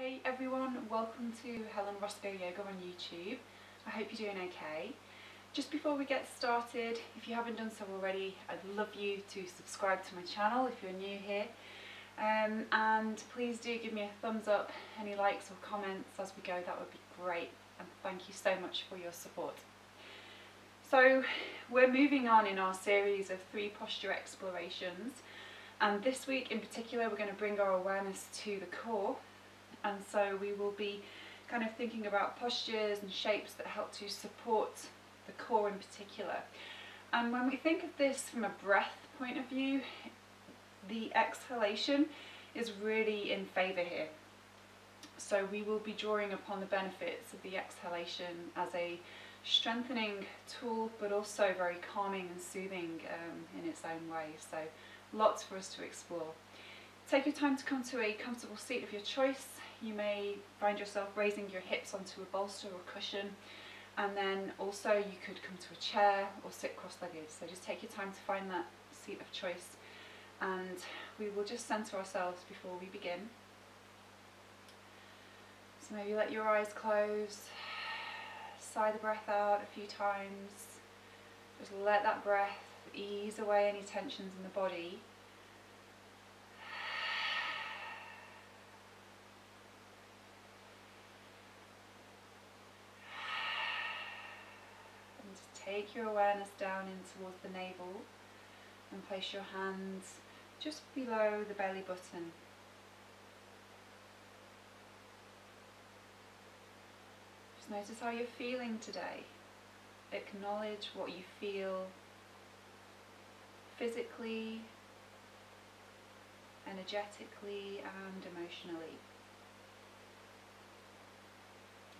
Hey everyone, welcome to Helen Roscoe Yoga on YouTube. I hope you're doing okay. Just before we get started, if you haven't done so already, I'd love you to subscribe to my channel if you're new here. And please do give me a thumbs up, any likes or comments as we go, that would be great. And thank you so much for your support. So we're moving on in our series of 3 posture explorations. And this week in particular, we're going to bring our awareness to the core. And so we will be kind of thinking about postures and shapes that help to support the core in particular. And when we think of this from a breath point of view, the exhalation is really in favour here. So we will be drawing upon the benefits of the exhalation as a strengthening tool, but also very calming and soothing in its own way. So lots for us to explore. Take your time to come to a comfortable seat of your choice. You may find yourself raising your hips onto a bolster or cushion, and then also you could come to a chair or sit cross-legged. So just take your time to find that seat of choice, and we will just center ourselves before we begin. So maybe let your eyes close, sigh the breath out a few times. Just let that breath ease away any tensions in the body. Take your awareness down in towards the navel and place your hands just below the belly button. Just notice how you're feeling today. Acknowledge what you feel physically, energetically and emotionally.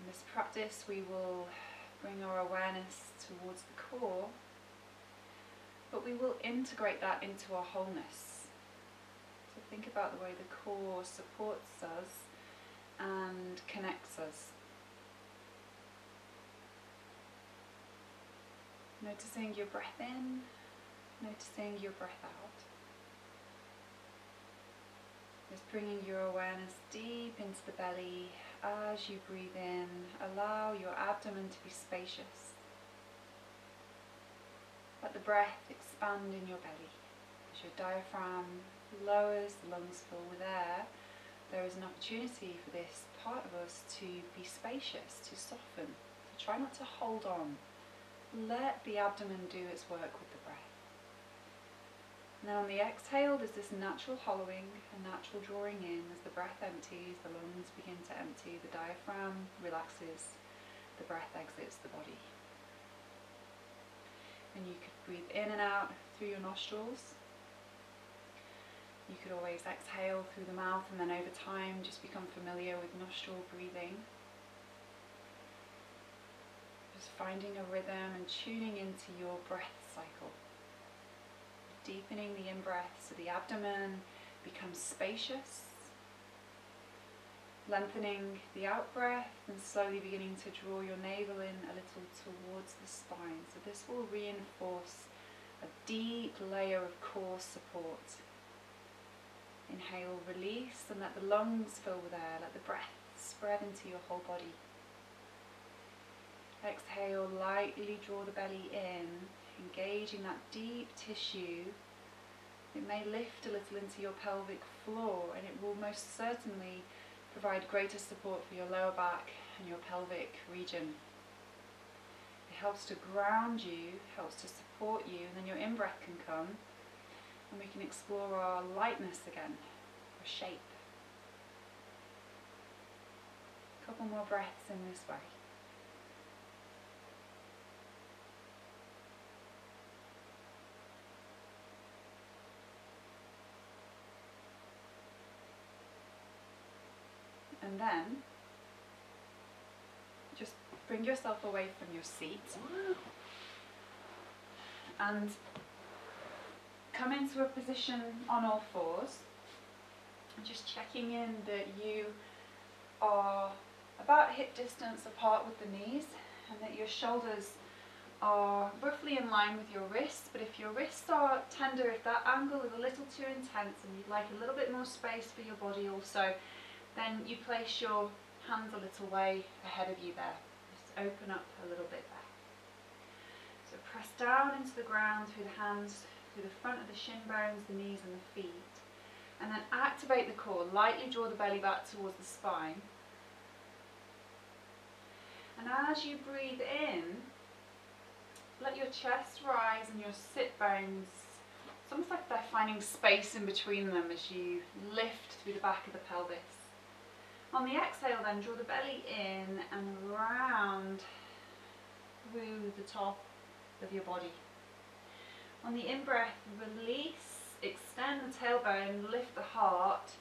In this practice we will bring our awareness towards the core, but we will integrate that into our wholeness. So think about the way the core supports us and connects us. Noticing your breath in, noticing your breath out. Just bringing your awareness deep into the belly. As you breathe in, allow your abdomen to be spacious. Let the breath expand in your belly. As your diaphragm lowers, the lungs fill with air, there is an opportunity for this part of us to be spacious, to soften. So try not to hold on. Let the abdomen do its work with the breath. And then on the exhale, there's this natural hollowing, a natural drawing in as the breath empties, the lungs begin to empty, the diaphragm relaxes, the breath exits the body. And you could breathe in and out through your nostrils. You could always exhale through the mouth, and then over time just become familiar with nostril breathing. Just finding a rhythm and tuning into your breath cycle. Deepening the in-breath so the abdomen becomes spacious, lengthening the out-breath and slowly beginning to draw your navel in a little towards the spine. So this will reinforce a deep layer of core support. Inhale, release, and let the lungs fill with air. Let the breath spread into your whole body. Exhale, lightly draw the belly in, engaging that deep tissue. It may lift a little into your pelvic floor, and it will most certainly provide greater support for your lower back and your pelvic region. It helps to ground you, helps to support you, and then your in-breath can come and we can explore our lightness again, our shape. A couple more breaths in this way. And then just bring yourself away from your seat and come into a position on all fours, just checking in that you are about hip distance apart with the knees and that your shoulders are roughly in line with your wrists. But if your wrists are tender, if that angle is a little too intense and you'd like a little bit more space for your body also, Then you place your hands a little way ahead of you there. Just open up a little bit there. So press down into the ground through the hands, through the front of the shin bones, the knees and the feet. And then activate the core. Lightly draw the belly back towards the spine. And as you breathe in, let your chest rise and your sit bones, it's almost like they're finding space in between them as you lift through the back of the pelvis. On the exhale then, draw the belly in and round through the top of your body. On the in-breath, release, extend the tailbone, lift the heart.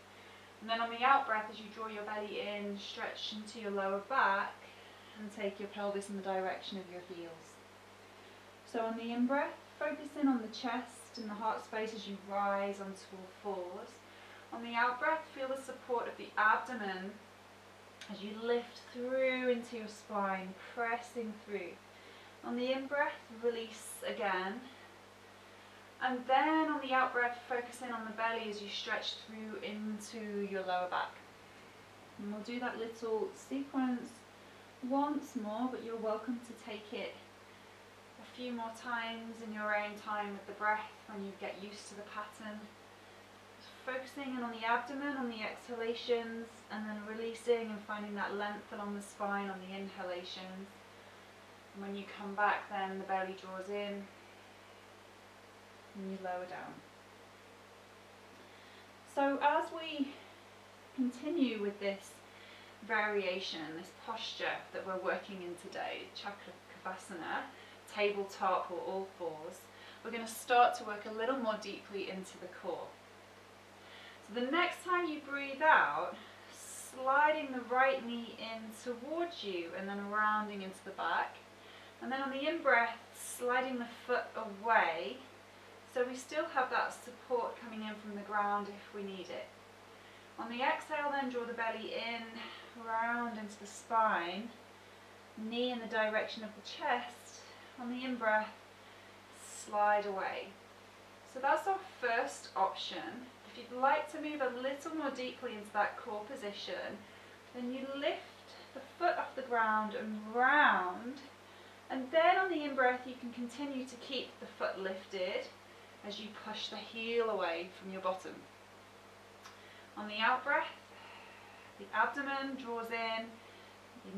And then on the out-breath, as you draw your belly in, stretch into your lower back and take your pelvis in the direction of your heels. So on the in-breath, focus in on the chest and the heart space as you rise onto all fours. On the out-breath, feel the support of the abdomen as you lift through into your spine, pressing through. On the in-breath, release again. And then on the out-breath, focus in on the belly as you stretch through into your lower back. And we'll do that little sequence once more, but you're welcome to take it a few more times in your own time with the breath when you get used to the pattern. Just focusing in on the abdomen, on the exhalations, and then releasing and finding that length along the spine on the inhalations. And when you come back then, the belly draws in and you lower down. So as we continue with this variation, this posture that we're working in today, Chakrakavasana, tabletop or all fours, we're going to start to work a little more deeply into the core. So the next time you breathe out, sliding the right knee in towards you and then rounding into the back. And then on the in-breath, sliding the foot away, so we still have that support coming in from the ground if we need it. On the exhale then, draw the belly in, round into the spine, knee in the direction of the chest. On the in-breath, slide away. So that's our first option. If you'd like to move a little more deeply into that core position, then you lift the foot off the ground and round. And then on the in-breath, you can continue to keep the foot lifted as you push the heel away from your bottom. On the out-breath, the abdomen draws in,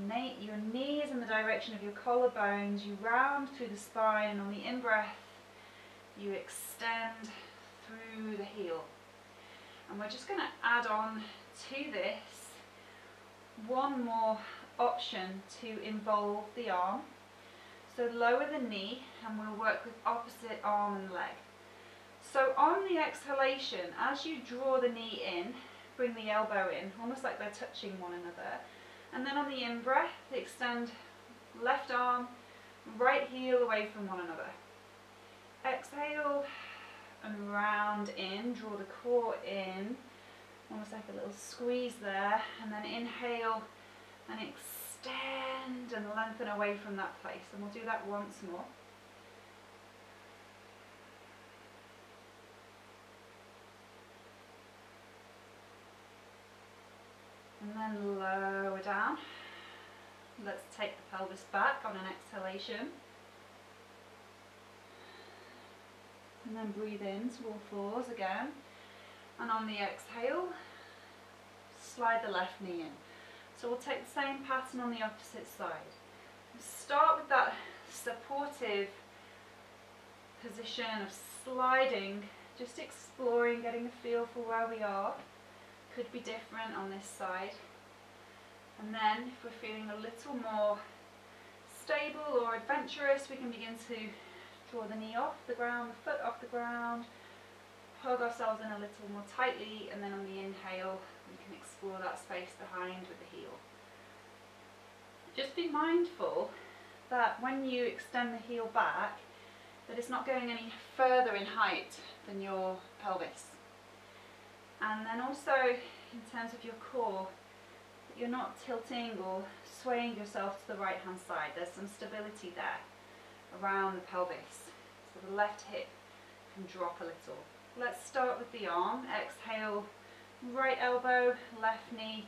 your knees in the direction of your collarbones, you round through the spine, and on the in-breath, you extend through the heel. And we're just going to add on to this one more option to involve the arm. So lower the knee and we'll work with opposite arm and leg. So on the exhalation, as you draw the knee in, bring the elbow in, almost like they're touching one another. And then on the in-breath, extend left arm, right heel away from one another. Exhale and round in, draw the core in, almost like a little squeeze there. And then inhale and extend and lengthen away from that place. And we'll do that once more. And then lower down. Let's take the pelvis back on an exhalation. And then breathe in to all fours again. And on the exhale, slide the left knee in. So we'll take the same pattern on the opposite side. Start with that supportive position of sliding, just exploring, getting a feel for where we are. Could be different on this side. And then if we're feeling a little more stable or adventurous, we can begin to draw the knee off the ground, the foot off the ground, hug ourselves in a little more tightly, and then on the inhale we can explore that space behind with the heel. Just be mindful that when you extend the heel back, that it's not going any further in height than your pelvis. And then also, in terms of your core, that you're not tilting or swaying yourself to the right hand side. There's some stability there around the pelvis. So the left hip can drop a little. Let's start with the arm. Exhale, right elbow, left knee,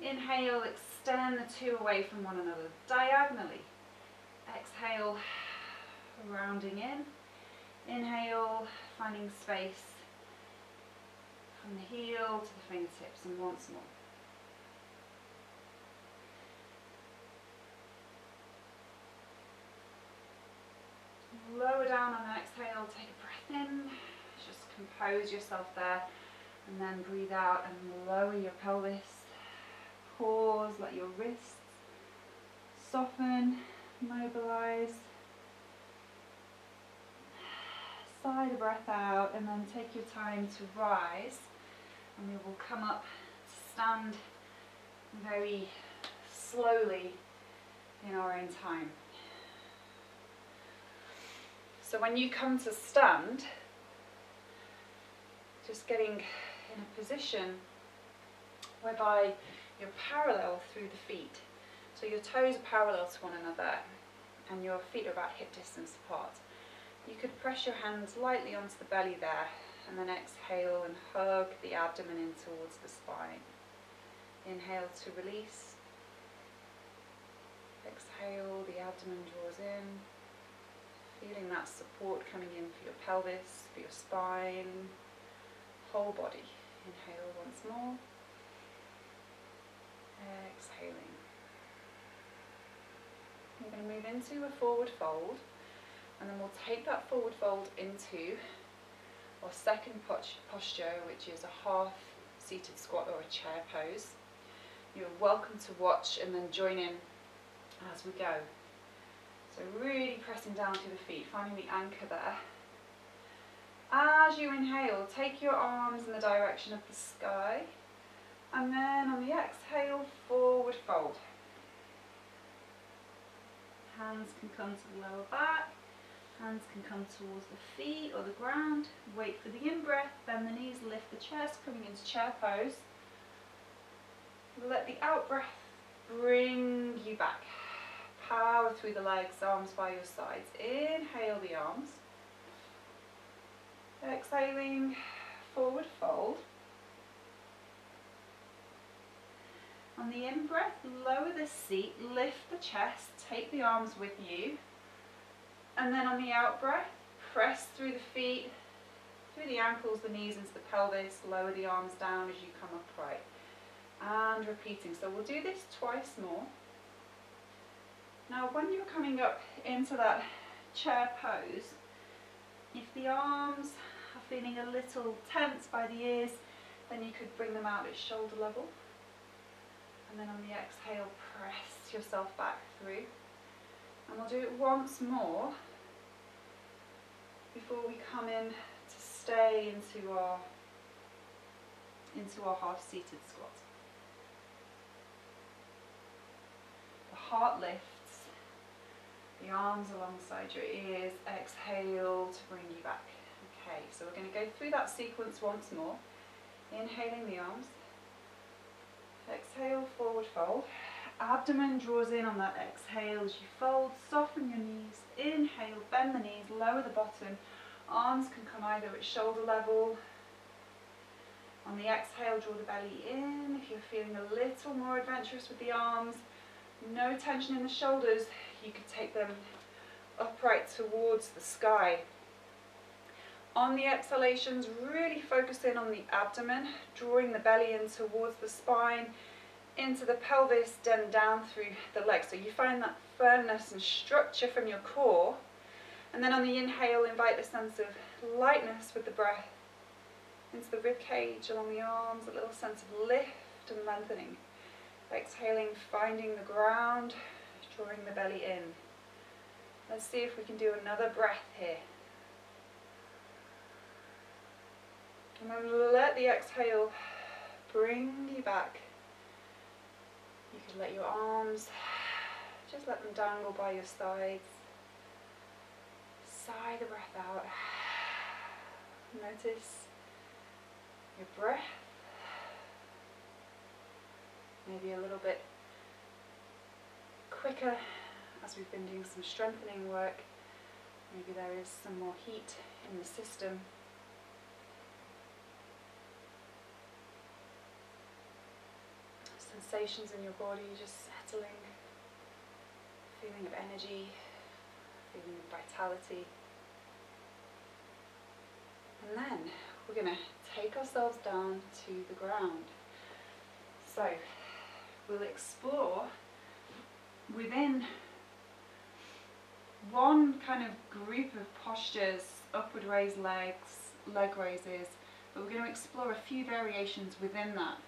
Inhale, extend the two away from one another diagonally. Exhale, rounding in. Inhale, finding space from the heel to the fingertips, and once more. Lower down on the exhale, take a breath in, just compose yourself there, and then breathe out and lower your pelvis. Pause, let your wrists soften, mobilise. Sigh the breath out, and then take your time to rise, and we will come up to stand very slowly in our own time. So when you come to stand, just getting in a position whereby you're parallel through the feet. So your toes are parallel to one another and your feet are about hip distance apart. You could press your hands lightly onto the belly there, and then exhale and hug the abdomen in towards the spine. Inhale to release. Exhale, the abdomen draws in. Feeling that support coming in for your pelvis, for your spine, whole body. Inhale once more. Exhaling. We're going to move into a forward fold, and then we'll take that forward fold into our second posture, which is a half seated squat or a chair pose. You're welcome to watch and then join in as we go. So really pressing down through the feet, finding the anchor there. As you inhale, take your arms in the direction of the sky, and then on the exhale, forward fold. Hands can come to the lower back, hands can come towards the feet or the ground. Wait for the in-breath, bend the knees, lift the chest, coming into chair pose. Let the out-breath bring you back. Power through the legs, arms by your sides. Inhale the arms. Exhaling, forward fold. On the in-breath, lower the seat, lift the chest, take the arms with you. And then on the out-breath, press through the feet, through the ankles, the knees into the pelvis, lower the arms down as you come upright. And repeating. So we'll do this twice more. Now when you're coming up into that chair pose, if the arms are feeling a little tense by the ears, then you could bring them out at shoulder level. And then on the exhale, press yourself back through. And we'll do it once more before we come in to stay into our half-seated squat. The heart lifts, the arms alongside your ears, exhale to bring you back. Okay, so we're going to go through that sequence once more. Inhaling the arms. Exhale, forward fold. Abdomen draws in on that exhale as you fold. Soften your knees. Inhale, bend the knees, lower the bottom. Arms can come either at shoulder level. On the exhale, draw the belly in. If you're feeling a little more adventurous with the arms, no tension in the shoulders, you could take them upright towards the sky. On the exhalations, really focus in on the abdomen, drawing the belly in towards the spine, into the pelvis, then down through the legs. So you find that firmness and structure from your core. And then on the inhale, invite a sense of lightness with the breath into the rib cage, along the arms, a little sense of lift and lengthening. Exhaling, finding the ground, drawing the belly in. Let's see if we can do another breath here. And then let the exhale bring you back. You can let your arms, just let them dangle by your sides. Sigh the breath out. Notice your breath. Maybe a little bit quicker as we've been doing some strengthening work. Maybe there is some more heat in the system. sensations in your body, just settling, feeling of energy, feeling of vitality. And then we're going to take ourselves down to the ground. So we'll explore within one kind of group of postures, upward raised legs, leg raises, but we're going to explore a few variations within that.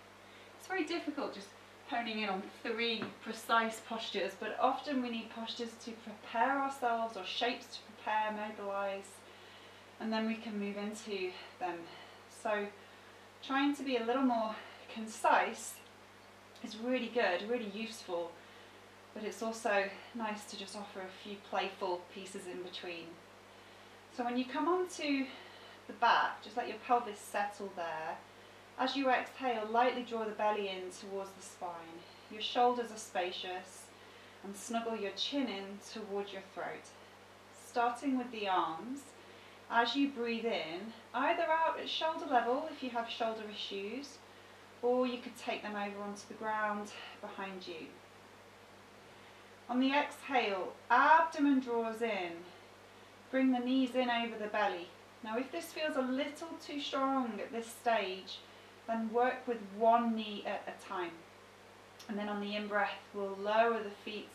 It's very difficult just honing in on 3 precise postures, but often we need postures to prepare ourselves, or shapes to prepare, mobilise, and then we can move into them. So trying to be a little more concise is really good, really useful, but it's also nice to just offer a few playful pieces in between. So when you come onto the back, just let your pelvis settle there. As you exhale, lightly draw the belly in towards the spine. Your shoulders are spacious, and snuggle your chin in towards your throat. Starting with the arms, as you breathe in, either out at shoulder level if you have shoulder issues, or you could take them over onto the ground behind you. On the exhale, abdomen draws in. Bring the knees in over the belly. Now if this feels a little too strong at this stage, then work with one knee at a time. And then on the in-breath, we'll lower the feet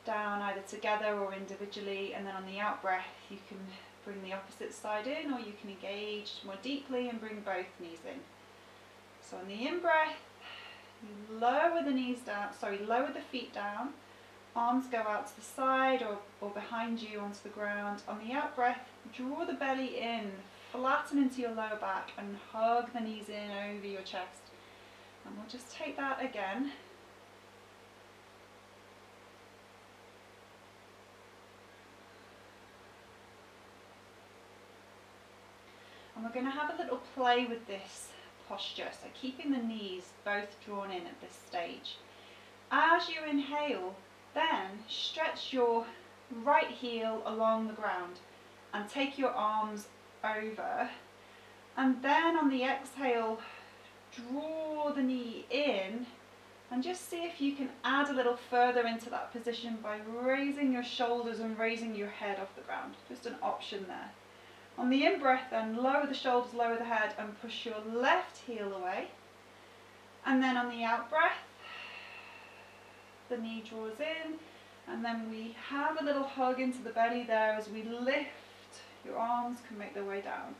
down either together or individually, and then on the out-breath you can bring the opposite side in, or you can engage more deeply and bring both knees in. So on the in-breath, you lower the knees down, lower the feet down, arms go out to the side or behind you onto the ground. On the out-breath, draw the belly in, flatten into your lower back and hug the knees in over your chest. And we'll just take that again. And we're going to have a little play with this posture, so keeping the knees both drawn in at this stage. As you inhale, then stretch your right heel along the ground and take your arms over, and then on the exhale draw the knee in and just see if you can add a little further into that position by raising your shoulders and raising your head off the ground. Just an option there. On the in-breath then, lower the shoulders, lower the head and push your left heel away, and then on the out-breath the knee draws in, and then we have a little hug into the belly there as we lift. Your arms can make their way down.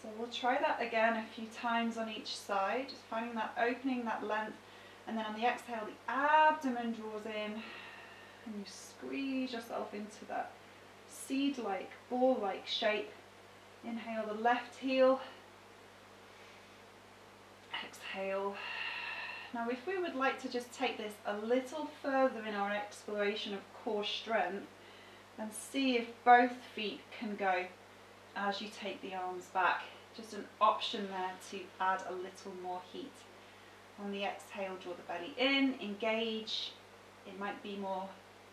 So we'll try that again a few times on each side, just finding that opening, that length, and then on the exhale the abdomen draws in and you squeeze yourself into that seed-like, ball-like shape. Inhale the left heel, exhale. Now if we would like to just take this a little further in our exploration of core strength, and see if both feet can go as you take the arms back. Just an option there to add a little more heat. On the exhale, draw the belly in, engage. It might be more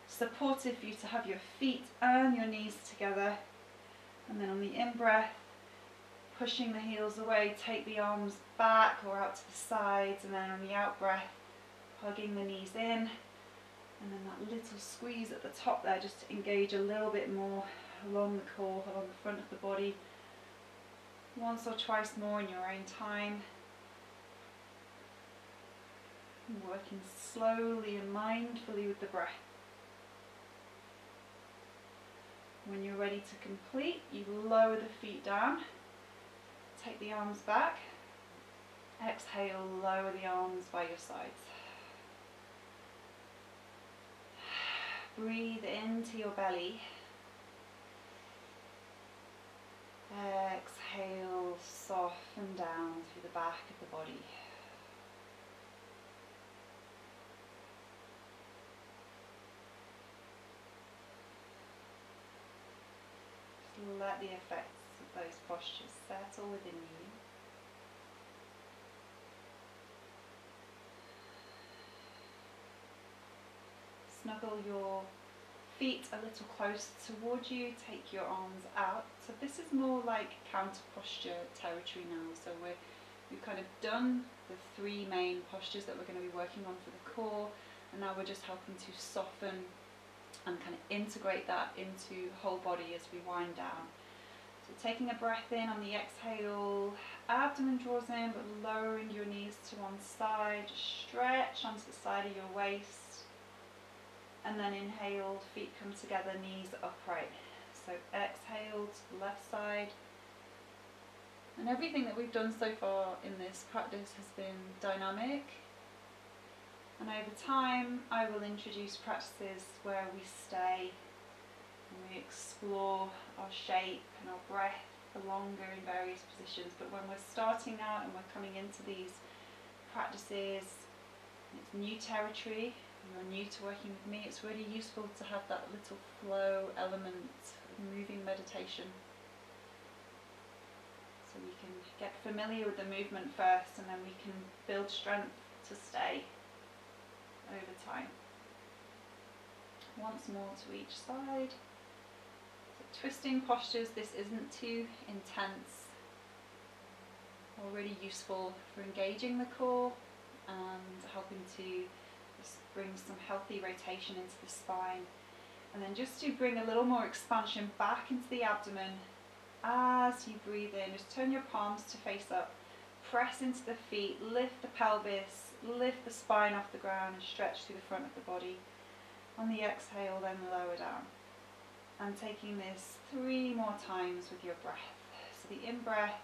supportive for you to have your feet and your knees together. And then on the in-breath, pushing the heels away, take the arms back or out to the sides, and then on the out-breath, hugging the knees in. And then that little squeeze at the top there, just to engage a little bit more along the core, along the front of the body. Once or twice more in your own time. And working slowly and mindfully with the breath. When you're ready to complete, you lower the feet down, take the arms back, exhale, lower the arms by your sides. Breathe into your belly. Exhale, soften down through the back of the body. Just let the effects of those postures settle within you. Snuggle your feet a little closer towards you, take your arms out. So this is more like counter posture territory now. So we're We've kind of done the three main postures that we're going to be working on for the core, and now we're just helping to soften and kind of integrate that into whole body as we wind down. So taking a breath in on the exhale, abdomen draws in, but lowering your knees to one side, just stretch onto the side of your waist, and then inhaled, feet come together, knees upright. So exhale to the left side. And everything that we've done so far in this practice has been dynamic. And over time, I will introduce practices where we stay and we explore our shape and our breath for longer in various positions. But when we're starting out and we're coming into these practices, it's new territory, you're new to working with me, it's really useful to have that little flow element of moving meditation. So we can get familiar with the movement first, and then we can build strength to stay over time. Once more to each side. So twisting postures, this isn't too intense, already useful for engaging the core and helping to just bring some healthy rotation into the spine. And then just to bring a little more expansion back into the abdomen as you breathe in, just turn your palms to face up, press into the feet, lift the pelvis, lift the spine off the ground and stretch through the front of the body. On the exhale, then lower down. And taking this 3 more times with your breath. So the in-breath,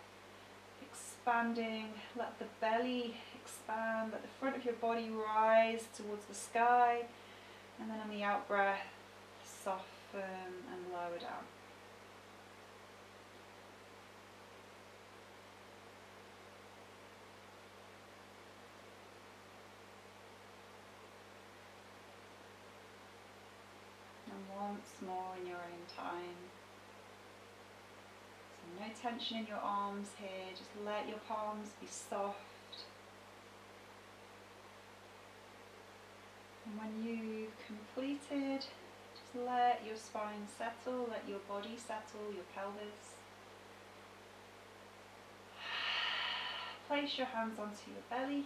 expanding, let the belly expand, let the front of your body rise towards the sky, and then on the out-breath, soften and lower down. And once more in your own time. So no tension in your arms here, just let your palms be soft. And when you've completed, just let your spine settle, let your body settle, your pelvis. Place your hands onto your belly.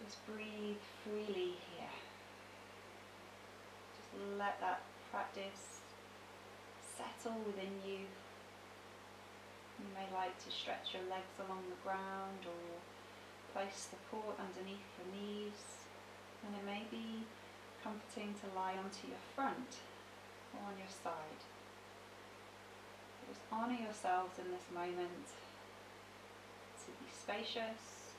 Just breathe freely here. Just let that practice settle within you. You may like to stretch your legs along the ground or place support underneath your knees, and it may be comforting to lie onto your front or on your side. Just honour yourselves in this moment to be spacious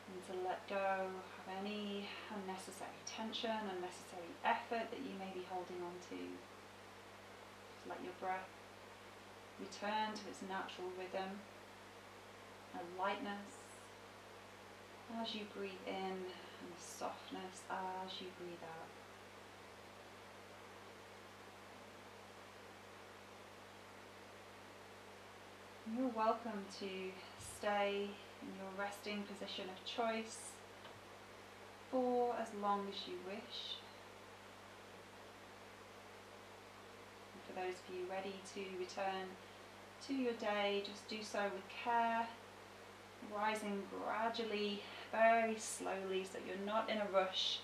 and to let go of any unnecessary tension, unnecessary effort that you may be holding on to. Just let your breath return to its natural rhythm, a lightness as you breathe in and a softness as you breathe out. You're welcome to stay in your resting position of choice for as long as you wish. And for those of you ready to return to your day, just do so with care, rising gradually, very slowly, so that you're not in a rush.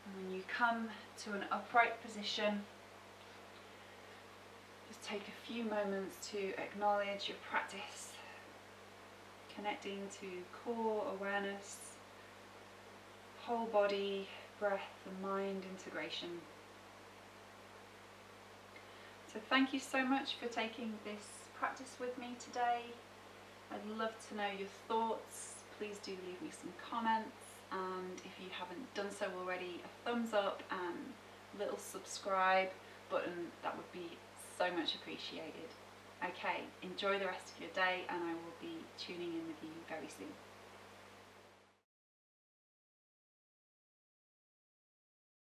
And when you come to an upright position, just take a few moments to acknowledge your practice, connecting to core awareness, whole body, breath and mind integration. So thank you so much for taking this practice with me today. I'd love to know your thoughts. Please do leave me some comments, and if you haven't done so already, a thumbs up and a little subscribe button, that would be so much appreciated. Okay, enjoy the rest of your day, and I will be tuning in with you very soon.